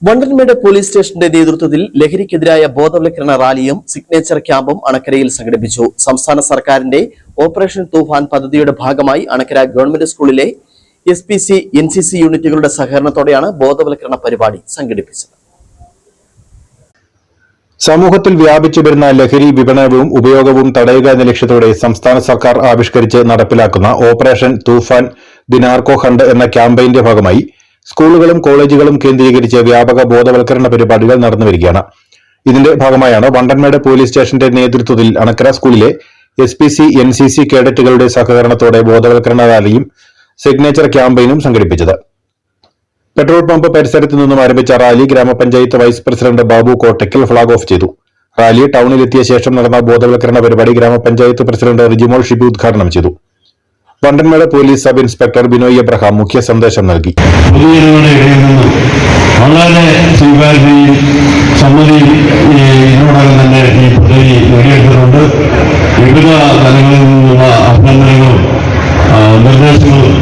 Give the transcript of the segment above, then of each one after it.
Vandanmedu police സ്റ്റേഷന്റെ നേതൃത്വത്തിൽ ലഹരിക്കെതിരായ ബോധവൽക്കരണ റാലിയും സിഗ്നേച്ചർ ക്യാമ്പും അണക്കരയിൽ സംഘടിപ്പിച്ചു. സംസ്ഥാന സർക്കാരിന്റെ ഓപ്പറേഷൻ തൂഫാൻ പദ്ധതിയുടെ ഭാഗമായി അണക്കര ഗവൺമെന്റ് സ്കൂളിലെ SPC, NCC യൂണിറ്റുകളുടെ സഹകരണത്തോടെയാണ് ബോധവൽക്കരണ പരിപാടി സംഘടിപ്പിച്ചത്. സമൂഹത്തിൽ വ്യാപിച്ചു വരുന്ന ലഹരി വിപണനവും ഉപയോഗവും തടയുക എന്ന ലക്ഷ്യത്തോടെ സംസ്ഥാന സർക്കാർ ആവിഷ്കരിച്ച് നടപ്പിലാക്കുന്ന operation Toofan the narco hunt എന്ന ക്യാമ്പയിന്റെ ഭാഗമായി സ്കൂളുകളും കോളേജുകളും കേന്ദ്രീകരിച്ച് വ്യാപക ബോധവൽക്കരണ പരിപാടികൾ നടന്നുവരികയാണ്. ഇതിന്റെ ഭാഗമായാണ് വണ്ടൻമേട് പോലീസ് സ്റ്റേഷന്റെ നേതൃത്വത്തിൽ അണക്കര സ്കൂളിലെ SPC, NCC കേഡറ്റുകളുടെ സഹകരണത്തോടെ ബോധവൽക്കരണ റാലിയും സിഗ്നേച്ചർ ക്യാമ്പയിനും സംഘടിപ്പിച്ചത്. പെട്രോൾ പമ്പ് പരിസരത്തു നിന്നും ആരംഭിച്ച റാലി ഗ്രാമപഞ്ചായത്ത് vice president Babu Kottakkal flag off ചെയ്തു. റാലി ടൌണിലെത്തിയ ശേഷം നടന്ന ബോധവൽക്കരണ പരിപാടി ഗ്രാമപഞ്ചായത്ത് പ്രസിഡന്റ് റിജിമോൾ ഷിബു ഉദ്ഘാടനം ചെയ്തു. Vandanmedu police sub inspector Binoy Abraham മുഖ്യ സന്ദേശം നൽകി. വളരെ സ്വീകാര്യതയും സമ്മതിയും ഇതിനോടകം തന്നെ ഈ പദ്ധതി നേടിയെടുത്തിട്ടുണ്ട്. വിവിധ തലങ്ങളിൽ നിന്നുള്ള അഭ്യന്തരങ്ങളും നിർദ്ദേശങ്ങളും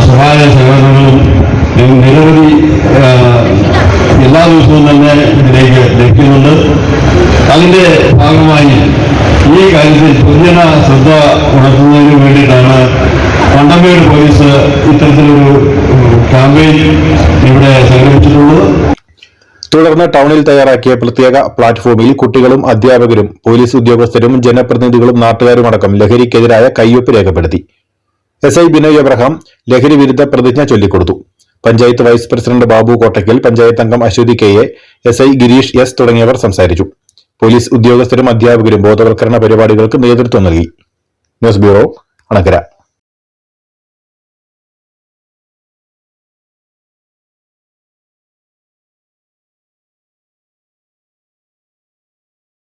സഹായ സഹകരണങ്ങളും നിരവധി എല്ലാ ദിവസവും തന്നെ ഇതിലേക്ക് ലഭിക്കുന്നുണ്ട്. അതിന്റെ ഭാഗമായി ഈ കാര്യത്തിൽ പൊതുജന ശ്രദ്ധ ഉണർത്തുന്നതിന് വേണ്ടിയിട്ടാണ് വണ്ടൻമേട് പോലീസ് ഇത്തരത്തിലൊരു ക്യാമ്പയിൻ ഇവിടെ സംഘടിപ്പിച്ചിട്ടുള്ളത്. തുടർന്ന് ടൌണിൽ തയ്യാറാക്കിയ പ്രത്യേക പ്ലാറ്റ്ഫോമിൽ കുട്ടികളും അധ്യാപകരും പോലീസ് ഉദ്യോഗസ്ഥരും ജനപ്രതിനിധികളും നാട്ടുകാരുമടക്കം ലഹരിക്കെതിരായ കയ്യൊപ്പ് രേഖപ്പെടുത്തി. SI ബിനോയ് എബ്രഹാം ലഹരി വിരുദ്ധ പ്രതിജ്ഞ ചൊല്ലിക്കൊടുത്തു. പഞ്ചായത്ത് വൈസ് പ്രസിഡന്റ് ബാബു കോട്ടയ്ക്കൽ, പഞ്ചായത്ത് അംഗം Aswathy KA, SI Girish S തുടങ്ങിയവർ സംസാരിച്ചു. പോലീസ് ഉദ്യോഗസ്ഥരും അധ്യാപകരും ബോധവൽക്കരണ പരിപാടികൾക്ക് നേതൃത്വം നൽകി. News bureau, Anakkara.